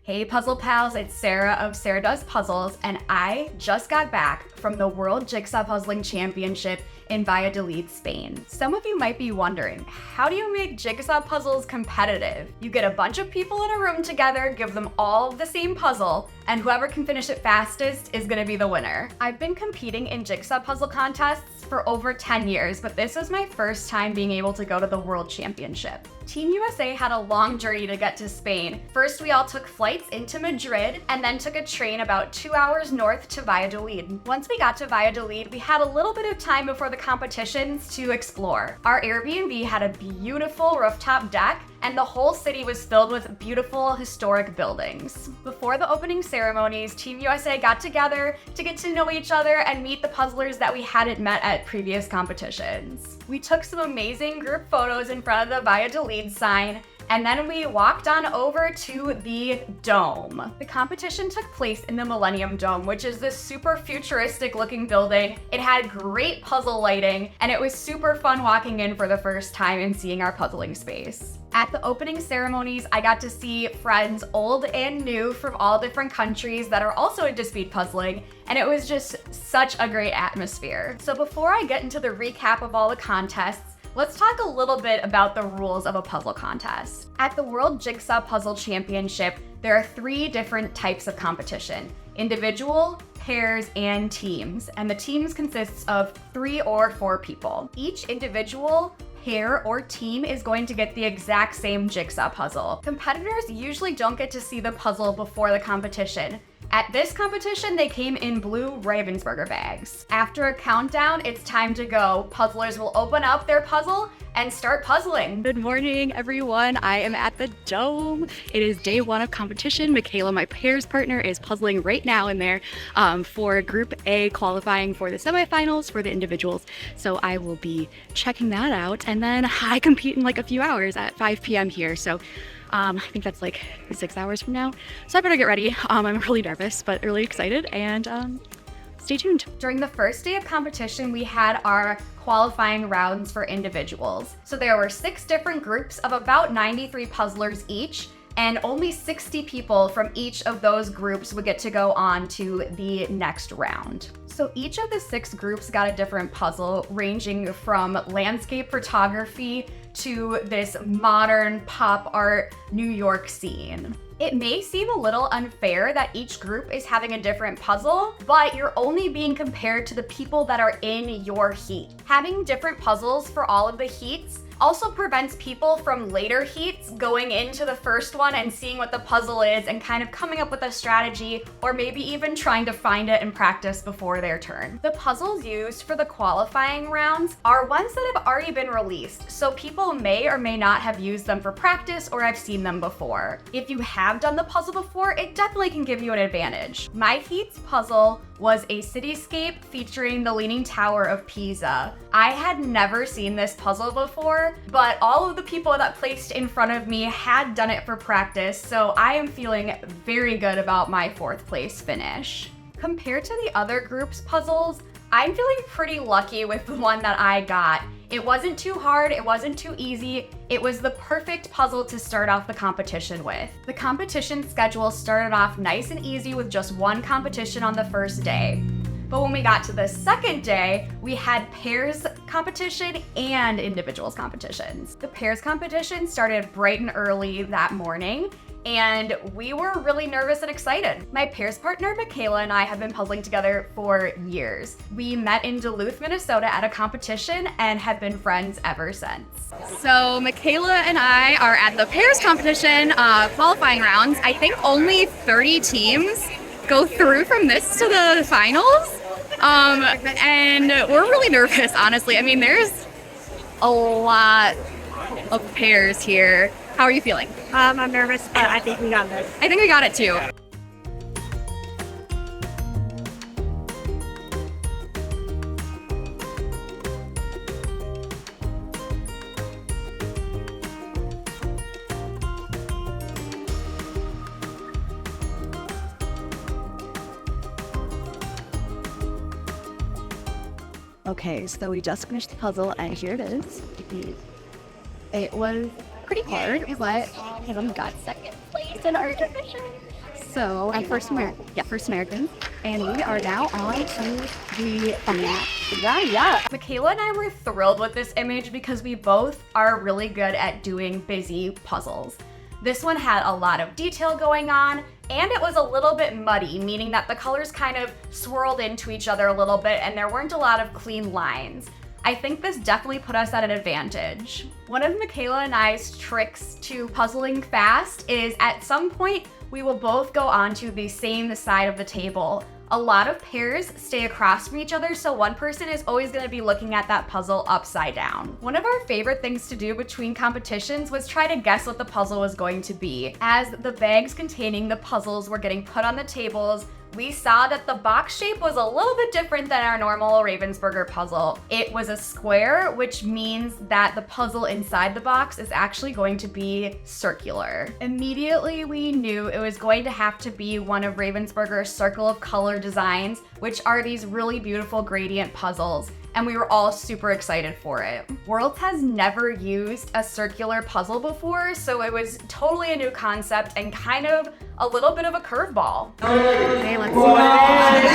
Hey Puzzle Pals, it's Sarah of Sarah Does Puzzles, and I just got back from the World Jigsaw Puzzling Championship in Valladolid, Spain. Some of you might be wondering, how do you make jigsaw puzzles competitive? You get a bunch of people in a room together, give them all the same puzzle, and whoever can finish it fastest is gonna be the winner. I've been competing in jigsaw puzzle contests for over 10 years, but this was my first time being able to go to the World Championship. Team USA had a long journey to get to Spain. First, we all took flights into Madrid and then took a train about 2 hours north to Valladolid. Once we got to Valladolid, we had a little bit of time before the competitions to explore. Our Airbnb had a beautiful rooftop deck, and the whole city was filled with beautiful historic buildings. Before the opening ceremonies, Team USA got together to get to know each other and meet the puzzlers that we hadn't met at previous competitions. We took some amazing group photos in front of the Valladolid sign, and then we walked on over to the Dome. The competition took place in the Millennium Dome, which is this super futuristic looking building. It had great puzzle lighting, and it was super fun walking in for the first time and seeing our puzzling space. At the opening ceremonies, I got to see friends old and new from all different countries that are also into speed puzzling, and it was just such a great atmosphere. So before I get into the recap of all the contests, let's talk a little bit about the rules of a puzzle contest. At the World Jigsaw Puzzle Championship, there are 3 different types of competition: individual, pairs, and teams. And the teams consists of 3 or 4 people. Each individual, pair, or team is going to get the exact same jigsaw puzzle. Competitors usually don't get to see the puzzle before the competition. At this competition, they came in blue Ravensburger bags. After a countdown, it's time to go. Puzzlers will open up their puzzle and start puzzling. Good morning, everyone. I am at the Dome. It is day 1 of competition. Michaela, my pairs partner, is puzzling right now in there for Group A, qualifying for the semifinals for the individuals. So I will be checking that out. And then I compete in like a few hours at 5 p.m. here. So I think that's like 6 hours from now. So I better get ready. I'm really nervous, but really excited, and stay tuned. During the first day of competition, we had our qualifying rounds for individuals. So there were 6 different groups of about 93 puzzlers each, and only 60 people from each of those groups would get to go on to the next round. So each of the 6 groups got a different puzzle, ranging from landscape photography to this modern pop art New York scene. It may seem a little unfair that each group is having a different puzzle, but you're only being compared to the people that are in your heat. Having different puzzles for all of the heats also prevents people from later heats going into the first one and seeing what the puzzle is and kind of coming up with a strategy, or maybe even trying to find it and practice before their turn. The puzzles used for the qualifying rounds are ones that have already been released, so people may or may not have used them for practice or have seen them before. If you have done the puzzle before, it definitely can give you an advantage. My heat's puzzle was a cityscape featuring the Leaning Tower of Pisa. I had never seen this puzzle before, but all of the people that placed in front of me had done it for practice, so I am feeling very good about my 4th place finish. Compared to the other group's puzzles, I'm feeling pretty lucky with the one that I got. It wasn't too hard, it wasn't too easy. It was the perfect puzzle to start off the competition with. The competition schedule started off nice and easy with just 1 competition on the first day. But when we got to the second day, we had pairs competition and individuals competitions. The pairs competition started bright and early that morning, and we were really nervous and excited. My pairs partner, Michaela, and I have been puzzling together for years. We met in Duluth, Minnesota at a competition and have been friends ever since. So Michaela and I are at the pairs competition qualifying rounds. I think only 30 teams go through from this to the finals. And we're really nervous, honestly. I mean, there's a lot of pairs here. How are you feeling? I'm nervous, but I think we got this. I think we got it too. Okay, so we just finished the puzzle, and here it is. It was pretty hard, but I got 2nd place in our division. So I'm first American, and we are now on to the Yeah. Michaela and I were thrilled with this image because we both are really good at doing busy puzzles. This one had a lot of detail going on, and it was a little bit muddy, meaning that the colors kind of swirled into each other a little bit and there weren't a lot of clean lines. I think this definitely put us at an advantage. One of Michaela and I's tricks to puzzling fast is at some point we will both go onto the same side of the table. A lot of pairs stay across from each other, so one person is always going to be looking at that puzzle upside down. One of our favorite things to do between competitions was try to guess what the puzzle was going to be. As the bags containing the puzzles were getting put on the tables, we saw that the box shape was a little bit different than our normal Ravensburger puzzle. It was a square, which means that the puzzle inside the box is actually going to be circular. Immediately, we knew it was going to have to be one of Ravensburger's circle of color designs, which are these really beautiful gradient puzzles, and we were all super excited for it. Worlds has never used a circular puzzle before, so it was totally a new concept and kind of a little bit of a curveball. Okay, let's see what it is.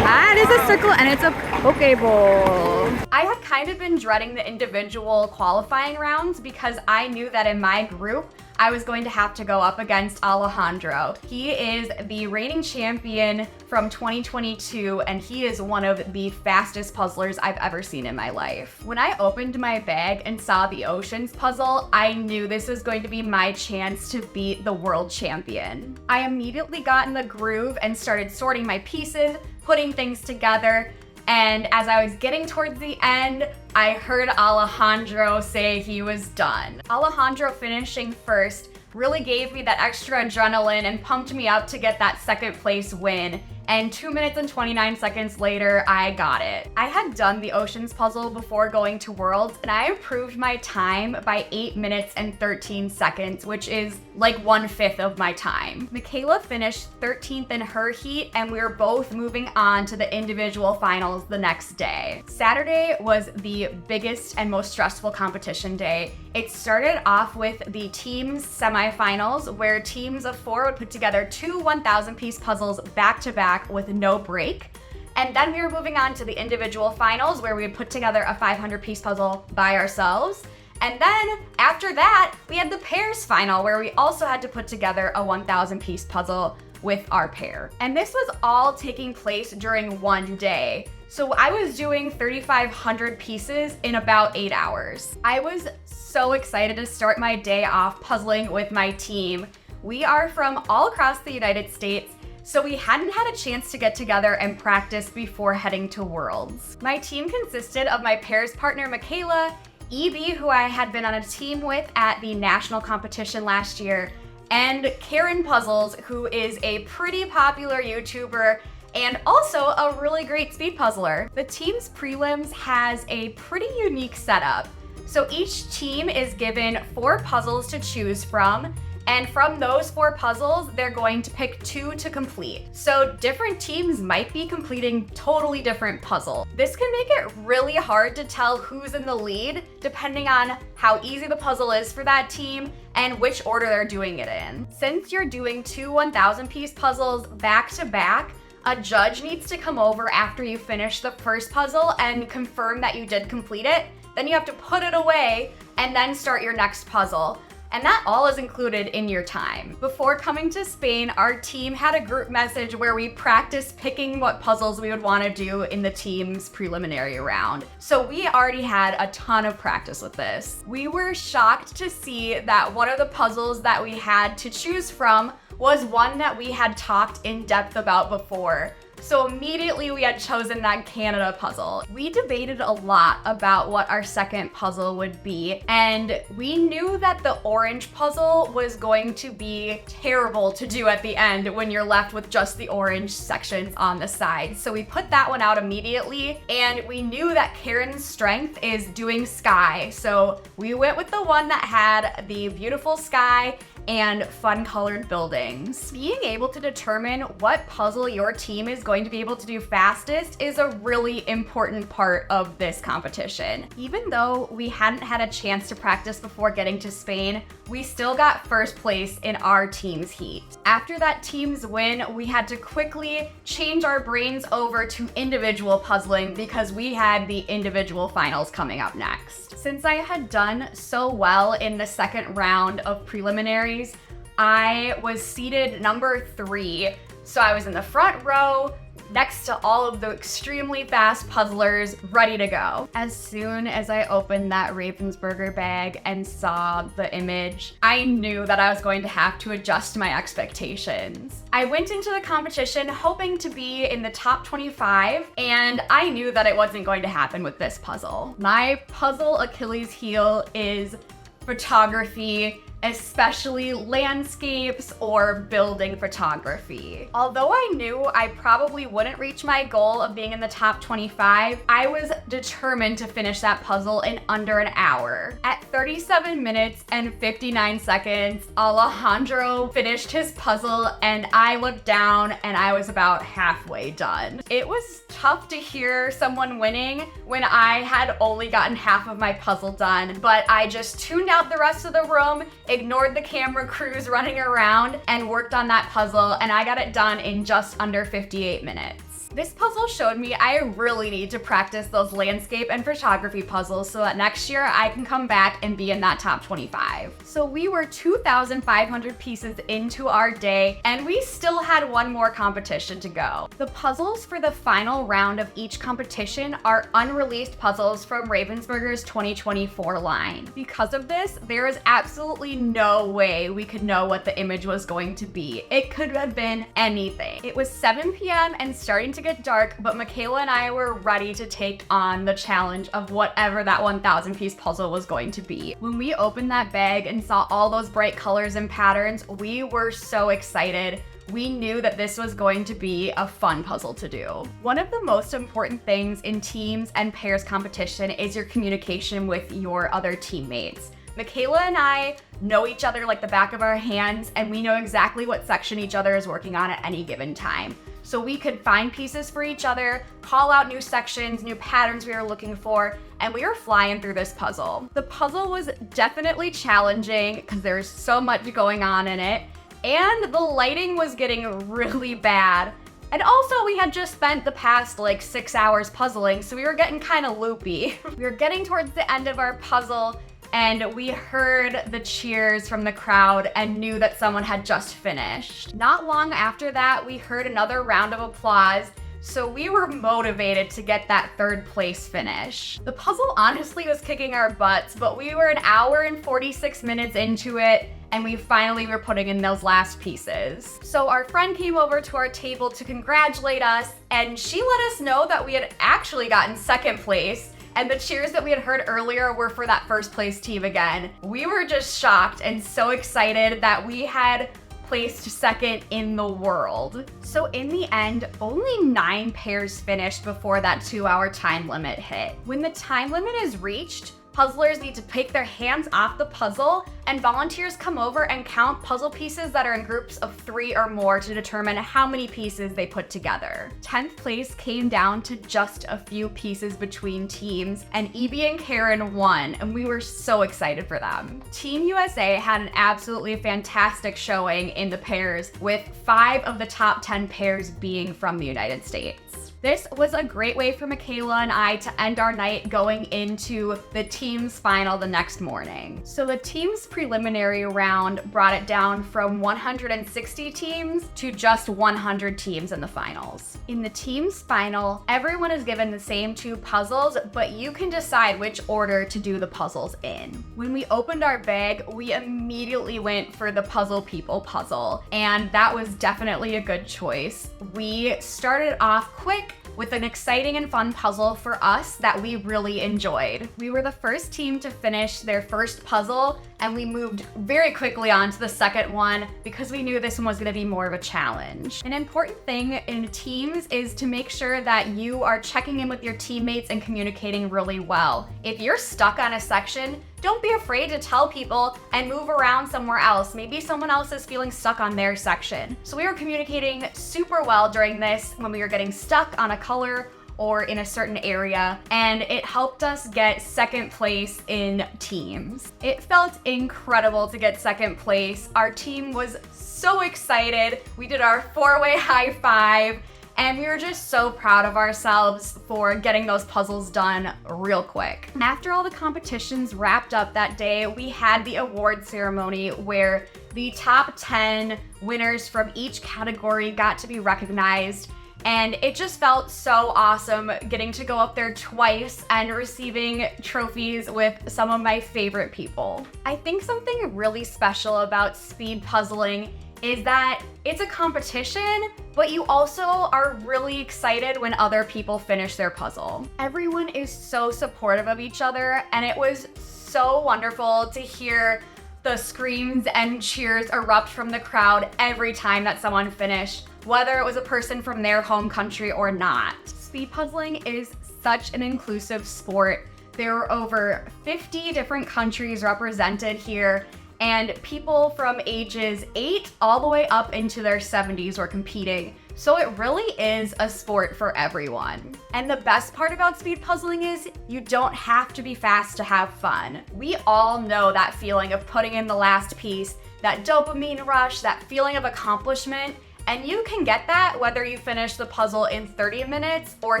Ah, it is a circle and it's a Pokeball. I had kind of been dreading the individual qualifying rounds because I knew that in my group, I was going to have to go up against Alejandro. He is the reigning champion from 2022, and he is one of the fastest puzzlers I've ever seen in my life. When I opened my bag and saw the Oceans puzzle, I knew this was going to be my chance to beat the world champion. I immediately got in the groove and started sorting my pieces, putting things together, and as I was getting towards the end, I heard Alejandro say he was done. Alejandro finishing first really gave me that extra adrenaline and pumped me up to get that second place win. And 2 minutes and 29 seconds later, I got it. I had done the Oceans puzzle before going to Worlds, and I improved my time by 8 minutes and 13 seconds, which is like 1/5 of my time. Michaela finished 13th in her heat, and we were both moving on to the individual finals the next day. Saturday was the biggest and most stressful competition day. It started off with the teams semifinals, where teams of 4 would put together 2 1,000-piece puzzles back to back with no break. And then we were moving on to the individual finals, where we would put together a 500-piece puzzle by ourselves. And then after that, we had the pairs final, where we also had to put together a 1,000-piece puzzle with our pair. And this was all taking place during one day. So I was doing 3,500 pieces in about 8 hours. I was so excited to start my day off puzzling with my team. We are from all across the United States, so we hadn't had a chance to get together and practice before heading to Worlds. My team consisted of my pairs partner Michaela, EB, who I had been on a team with at the national competition last year, and Karen Puzzles, who is a pretty popular YouTuber and also a really great speed puzzler. The team's prelims has a pretty unique setup. So each team is given 4 puzzles to choose from, and from those 4 puzzles, they're going to pick 2 to complete. So different teams might be completing totally different puzzles. This can make it really hard to tell who's in the lead, depending on how easy the puzzle is for that team and which order they're doing it in. Since you're doing 2 1,000-piece puzzles back to back, a judge needs to come over after you finish the first puzzle and confirm that you did complete it. Then you have to put it away and then start your next puzzle. And that all is included in your time. Before coming to Spain, our team had a group message where we practiced picking what puzzles we would want to do in the team's preliminary round. So we already had a ton of practice with this. We were shocked to see that one of the puzzles that we had to choose from was one that we had talked in depth about before. So immediately we had chosen that Canada puzzle. We debated a lot about what our second puzzle would be, and we knew that the orange puzzle was going to be terrible to do at the end when you're left with just the orange sections on the side. So we put that one out immediately, and we knew that Karen's strength is doing sky. So we went with the one that had the beautiful sky and fun colored buildings. Being able to determine what puzzle your team is going to be able to do fastest is a really important part of this competition. Even though we hadn't had a chance to practice before getting to Spain, we still got first place in our team's heat. After that team's win, we had to quickly change our brains over to individual puzzling because we had the individual finals coming up next. Since I had done so well in the second round of preliminaries, I was seated number 3, so I was in the front row next to all of the extremely fast puzzlers ready to go. As soon as I opened that Ravensburger bag and saw the image, I knew that I was going to have to adjust my expectations. I went into the competition hoping to be in the top 25, and I knew that it wasn't going to happen with this puzzle. My puzzle Achilles heel is photography, especially landscapes or building photography. Although I knew I probably wouldn't reach my goal of being in the top 25, I was determined to finish that puzzle in under an hour. At 37 minutes and 59 seconds, Alejandro finished his puzzle and I looked down and I was about halfway done. It was tough to hear someone winning when I had only gotten half of my puzzle done, but I just tuned out the rest of the room, ignored the camera crews running around, and worked on that puzzle, and I got it done in just under 58 minutes. This puzzle showed me I really need to practice those landscape and photography puzzles so that next year I can come back and be in that top 25. So we were 2,500 pieces into our day, and we still had one more competition to go. The puzzles for the final round of each competition are unreleased puzzles from Ravensburger's 2024 line. Because of this, there is absolutely no way we could know what the image was going to be. It could have been anything. It was 7 p.m. and starting to get dark, but Michaela and I were ready to take on the challenge of whatever that 1,000 piece puzzle was going to be. When we opened that bag and saw all those bright colors and patterns, we were so excited. We knew that this was going to be a fun puzzle to do. One of the most important things in teams and pairs competition is your communication with your other teammates. Michaela and I know each other like the back of our hands, and we know exactly what section each other is working on at any given time. So we could find pieces for each other, call out new sections, new patterns we were looking for, and we were flying through this puzzle. The puzzle was definitely challenging because there's so much going on in it, and the lighting was getting really bad. And also, we had just spent the past 6 hours puzzling, so we were getting kind of loopy. We were getting towards the end of our puzzle, and we heard the cheers from the crowd and knew that someone had just finished. Not long after that, we heard another round of applause, so we were motivated to get that 3rd place finish. The puzzle honestly was kicking our butts, but we were 1 hour and 46 minutes into it, and we finally were putting in those last pieces. So our friend came over to our table to congratulate us, and she let us know that we had actually gotten 2nd place, and the cheers that we had heard earlier were for that 1st place team again. We were just shocked and so excited that we had placed 2nd in the world. So in the end, only 9 pairs finished before that 2-hour time limit hit. When the time limit is reached, puzzlers need to take their hands off the puzzle, and volunteers come over and count puzzle pieces that are in groups of 3 or more to determine how many pieces they put together. 10th place came down to just a few pieces between teams, and Evie and Karen won, and we were so excited for them. Team USA had an absolutely fantastic showing in the pairs, with 5 of the top 10 pairs being from the United States. This was a great way for Michaela and I to end our night going into the team's final the next morning. So the team's preliminary round brought it down from 160 teams to just 100 teams in the finals. In the team's final, everyone is given the same 2 puzzles, but you can decide which order to do the puzzles in. When we opened our bag, we immediately went for the Puzzle People puzzle, and that was definitely a good choice. We started off quick with an exciting and fun puzzle for us that we really enjoyed. We were the first team to finish their first puzzle, and we moved very quickly on to the second one because we knew this one was going to be more of a challenge. An important thing in teams is to make sure that you are checking in with your teammates and communicating really well. If you're stuck on a section, don't be afraid to tell people and move around somewhere else. Maybe someone else is feeling stuck on their section. So we were communicating super well during this when we were getting stuck on a color or in a certain area, and it helped us get second place in teams. It felt incredible to get second place. Our team was so excited. We did our 4-way high five, and we were just so proud of ourselves for getting those puzzles done real quick. And after all the competitions wrapped up that day, we had the award ceremony where the top 10 winners from each category got to be recognized. And it just felt so awesome getting to go up there twice and receiving trophies with some of my favorite people. I think something really special about speed puzzling is that it's a competition, but you also are really excited when other people finish their puzzle. Everyone is so supportive of each other, and it was so wonderful to hear the screams and cheers erupt from the crowd every time that someone finished, whether it was a person from their home country or not. Speed puzzling is such an inclusive sport. There are over 50 different countries represented here, and people from ages 8 all the way up into their 70s were competing. So it really is a sport for everyone. And the best part about speed puzzling is you don't have to be fast to have fun. We all know that feeling of putting in the last piece, that dopamine rush, that feeling of accomplishment, and you can get that whether you finish the puzzle in 30 minutes or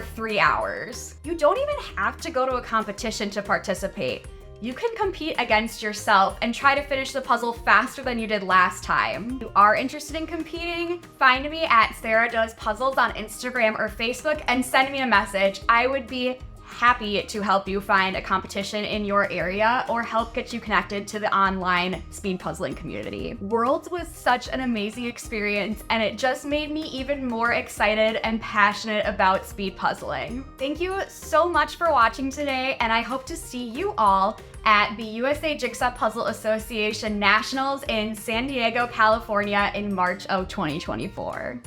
3 hours. You don't even have to go to a competition to participate. You can compete against yourself and try to finish the puzzle faster than you did last time. If you are interested in competing, find me at Sarah Does Puzzles on Instagram or Facebook and send me a message. I would be happy to help you find a competition in your area or help get you connected to the online speed puzzling community. Worlds was such an amazing experience, and it just made me even more excited and passionate about speed puzzling. Thank you so much for watching today, and I hope to see you all at the USA Jigsaw Puzzle Association Nationals in San Diego, California in March of 2024.